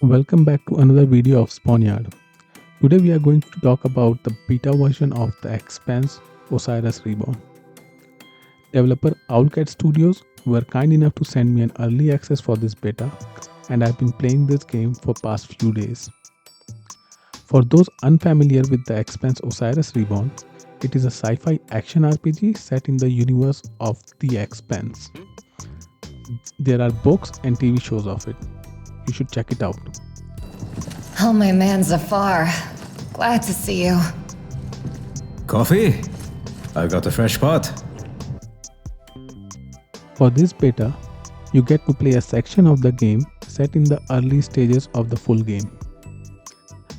Welcome back to another video of Spawnyard. Today we are going to talk about the beta version of the Expanse Osiris Reborn. Developer Owlcat Studios were kind enough to send me an early access for this beta, and I've been playing this game for past few days. For those unfamiliar with the Expanse Osiris Reborn, it is a sci-fi action RPG set in the universe of The Expanse. There are books and TV shows of it. You should check it out. Oh, my man Zafar. Glad to see you. Coffee? I've got a fresh pot. For this beta, you get to play a section of the game set in the early stages of the full game.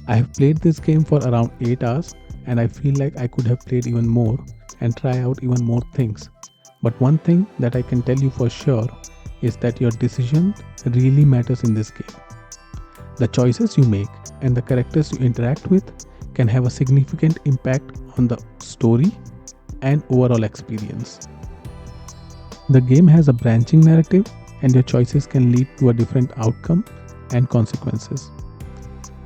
I have played this game for around 8 hours and I feel like I could have played even more and try out even more things. But one thing that I can tell you for sure is that your decision really matters in this game. The choices you make and the characters you interact with can have a significant impact on the story and overall experience. The game has a branching narrative and your choices can lead to a different outcome and consequences.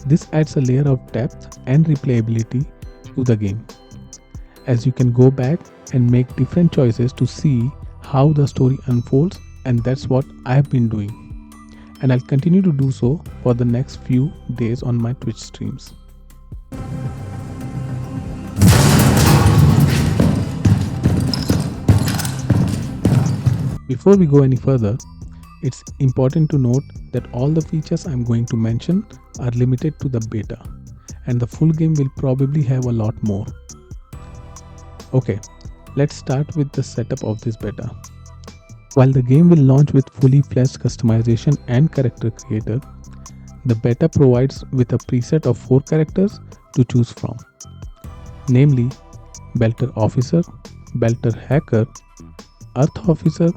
This adds a layer of depth and replayability to the game, as you can go back and make different choices to see how the story unfolds, and that's what I have been doing. And I'll continue to do so for the next few days on my Twitch streams. Before we go any further, it's important to note that all the features I'm going to mention are limited to the beta, and the full game will probably have a lot more. Okay, let's start with the setup of this beta. While the game will launch with fully fleshed customization and character creator, the beta provides with a preset of 4 characters to choose from, namely Belter Officer, Belter Hacker, Earth Officer,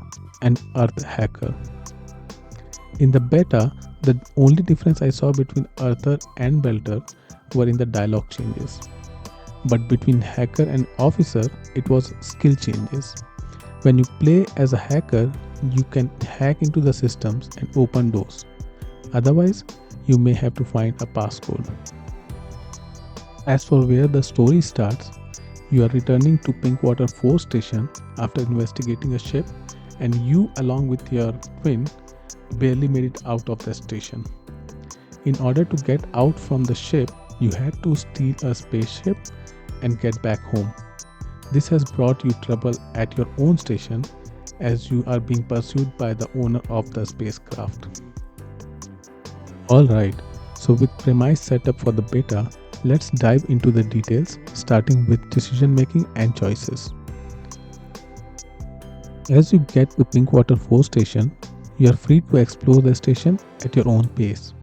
and Earth Hacker. In the beta, the only difference I saw between Earther and Belter were in the dialogue changes, but between Hacker and Officer, it was skill changes. When you play as a hacker, you can hack into the systems and open doors. Otherwise, you may have to find a passcode. As for where the story starts, you are returning to Pinkwater 4 station after investigating a ship, and you along with your twin barely made it out of the station. In order to get out from the ship, you had to steal a spaceship and get back home. This has brought you trouble at your own station as you are being pursued by the owner of the spacecraft. Alright, so with premise setup for the beta, let's dive into the details, starting with decision making and choices. As you get to Pinkwater 4 station, you are free to explore the station at your own pace.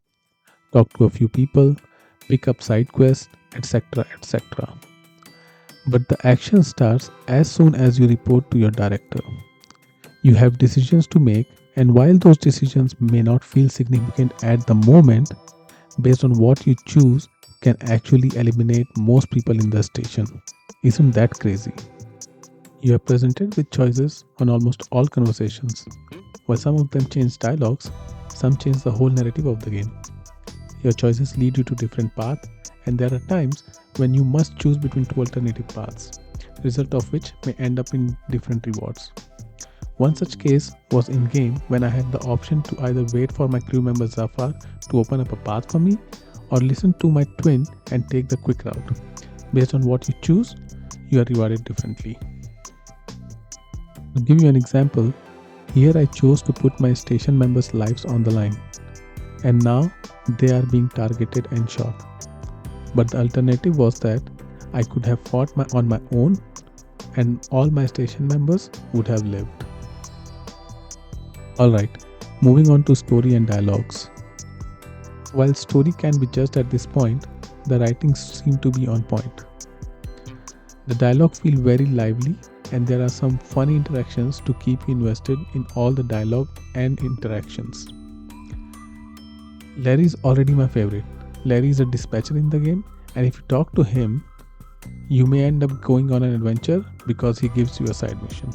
Talk to a few people, pick up side quests, etc. etc. But the action starts as soon as you report to your director. You have decisions to make, and while those decisions may not feel significant at the moment, based on what you choose can actually eliminate most people in the station. Isn't that crazy? You are presented with choices on almost all conversations. While some of them change dialogues, some change the whole narrative of the game. Your choices lead you to different paths, and there are times when you must choose between 2 alternative paths, result of which may end up in different rewards. One such case was in game when I had the option to either wait for my crew member Zafar to open up a path for me or listen to my twin and take the quick route. Based on what you choose, you are rewarded differently. To give you an example, here I chose to put my station members' lives on the line, and now they are being targeted and shot. But the alternative was that I could have fought on my own and all my station members would have lived. Alright, moving on to story and dialogues. While story can be judged at this point, the writings seem to be on point. The dialogue feels very lively and there are some funny interactions to keep you invested in all the dialogue and interactions. Larry is already my favorite. Larry is a dispatcher in the game, and if you talk to him, you may end up going on an adventure because he gives you a side mission.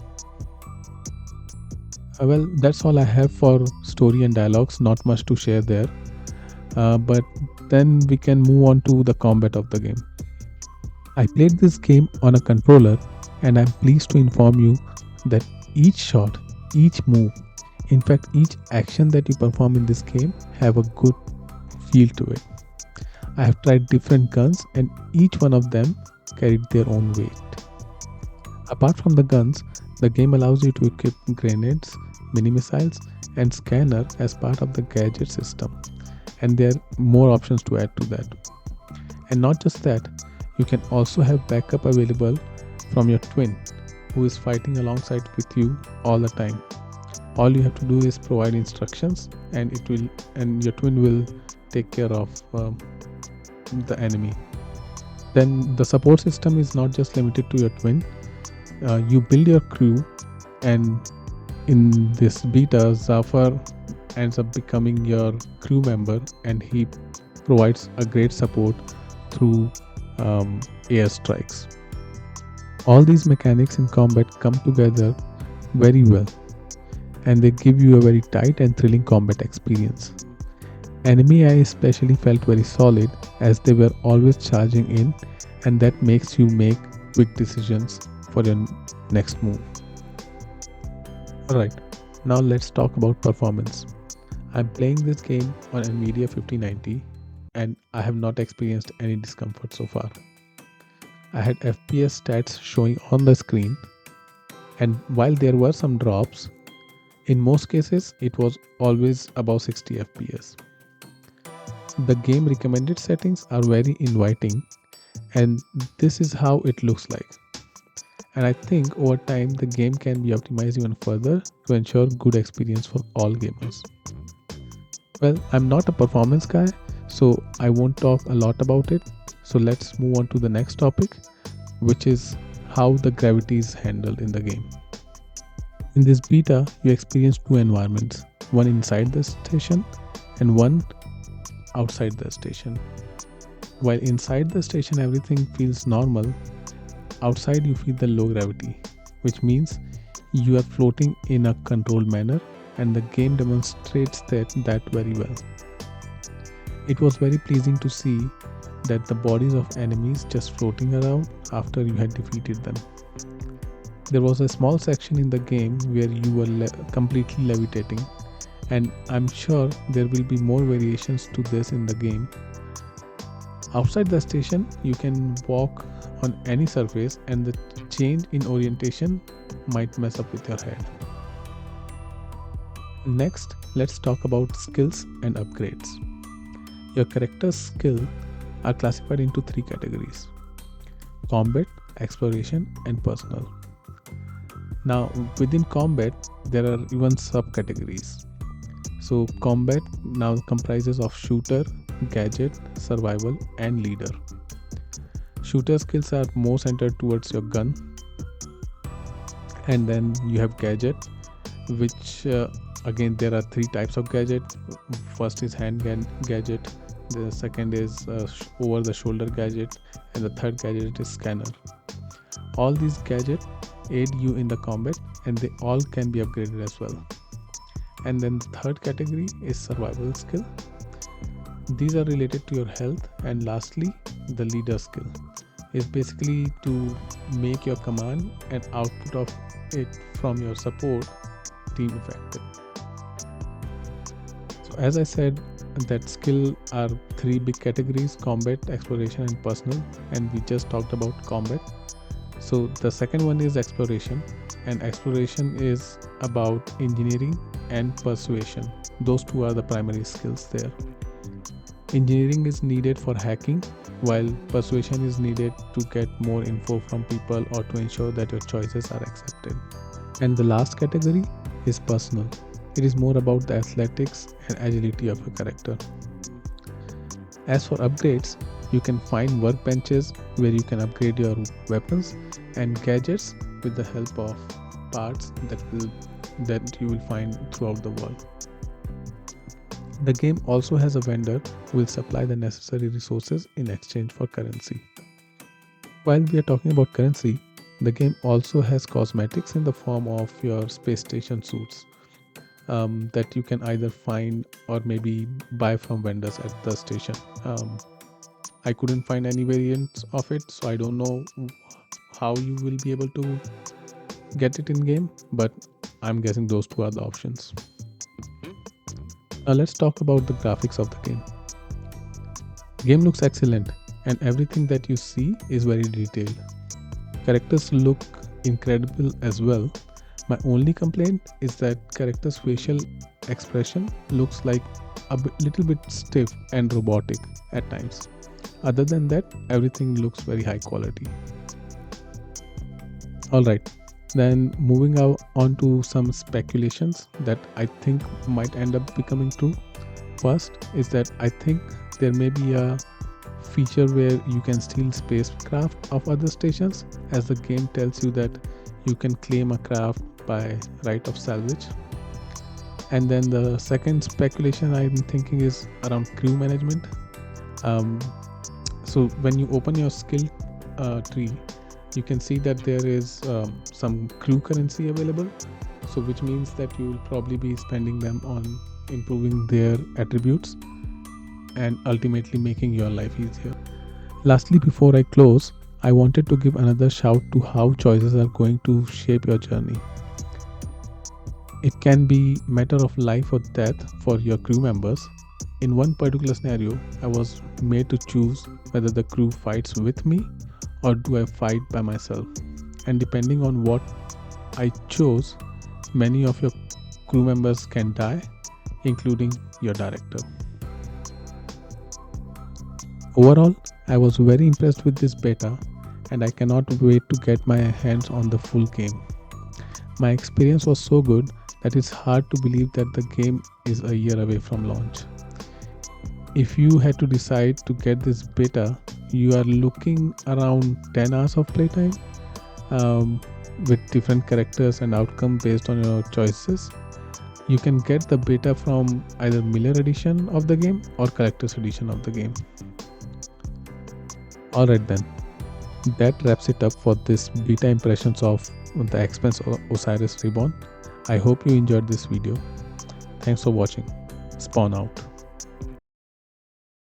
Well, that's all I have for story and dialogues, not much to share there. But then we can move on to the combat of the game. I played this game on a controller, and I'm pleased to inform you that each shot, each move, in fact each action that you perform in this game have a good feel to it. I have tried different guns and each one of them carried their own weight. Apart from the guns, the game allows you to equip grenades, mini missiles, and scanner as part of the gadget system, and there are more options to add to that. And not just that, you can also have backup available from your twin who is fighting alongside with you all the time. All you have to do is provide instructions and your twin will take care of the enemy. Then the support system is not just limited to your twin. You build your crew, and in this beta Zafar ends up becoming your crew member, and he provides a great support through airstrikes. All these mechanics in combat come together very well, and they give you a very tight and thrilling combat experience. Enemy I especially felt very solid as they were always charging in, and that makes you make quick decisions for your next move. Alright, now let's talk about performance. I'm playing this game on Nvidia 5090 and I have not experienced any discomfort so far. I had FPS stats showing on the screen, and while there were some drops, in most cases it was always above 60 FPS. The game recommended settings are very inviting, and this is how it looks like. And I think over time the game can be optimized even further to ensure good experience for all gamers. Well, I'm not a performance guy, so I won't talk a lot about it. So let's move on to the next topic, which is how the gravity is handled in the game. In this beta, you experience two environments, one inside the station and one outside the station. While inside the station everything feels normal, outside you feel the low gravity, which means you are floating in a controlled manner, and the game demonstrates that very well. It was very pleasing to see that the bodies of enemies just floating around after you had defeated them. There was a small section in the game where you were completely levitating, and I'm sure there will be more variations to this in the game. Outside the station, you can walk on any surface, and the change in orientation might mess up with your head. Next, let's talk about skills and upgrades. Your character's skills are classified into three categories: combat, exploration, and personal. Now, within combat, there are even subcategories. So, combat now comprises of shooter, gadget, survival, and leader. Shooter skills are more centered towards your gun, and then you have gadget, which again there are three types of gadget. First is hand gadget, the second is over the shoulder gadget, and the third gadget is scanner. All these gadgets aid you in the combat, and they all can be upgraded as well. And then the third category is survival skill. These are related to your health. And lastly, the leader skill is basically to make your command and output of it from your support team effective. So as I said, that skill are three big categories: combat, exploration, and personal, and we just talked about combat. So the second one is exploration, and exploration is about engineering and persuasion. Those two are the primary skills there. Engineering is needed for hacking, while persuasion is needed to get more info from people or to ensure that your choices are accepted. And the last category is personal. It is more about the athletics and agility of a character. As for upgrades, you can find workbenches where you can upgrade your weapons and gadgets with the help of parts that you will find throughout the world. The game also has a vendor who will supply the necessary resources in exchange for currency. While we are talking about currency, the game also has cosmetics in the form of your space station suits. that you can either find or maybe buy from vendors at the station. I couldn't find any variants of it, so I don't know how you will be able to get it in game, but I'm guessing those two are the options. Now let's talk about the graphics of the game. Game looks excellent and everything that you see is very detailed. Characters look incredible as well. My only complaint is that characters' facial expression looks like little bit stiff and robotic at times. Other than that, everything looks very high quality. Alright, then moving on to some speculations that I think might end up becoming true. First is that I think there may be a feature where you can steal spacecraft of other stations, as the game tells you that you can claim a craft by right of salvage. And then the second speculation I'm thinking is around crew management. So when you open your skill tree, you can see that there is some crew currency available, so which means that you will probably be spending them on improving their attributes and ultimately making your life easier. Lastly, before I close, I wanted to give another shout to how choices are going to shape your journey. It can be matter of life or death for your crew members. In one particular scenario, I was made to choose whether the crew fights with me or do I fight by myself. And depending on what I chose, many of your crew members can die, including your director. Overall, I was very impressed with this beta and I cannot wait to get my hands on the full game. My experience was so good that it's hard to believe that the game is a year away from launch. If you had to decide to get this beta, you are looking around 10 hours of playtime with different characters and outcome based on your choices. You can get the beta from either Miller edition of the game or collector's edition of the game. Alright then, that wraps it up for this beta impressions of the Expanse Osiris Reborn. I hope you enjoyed this video. Thanks for watching. Spawn out.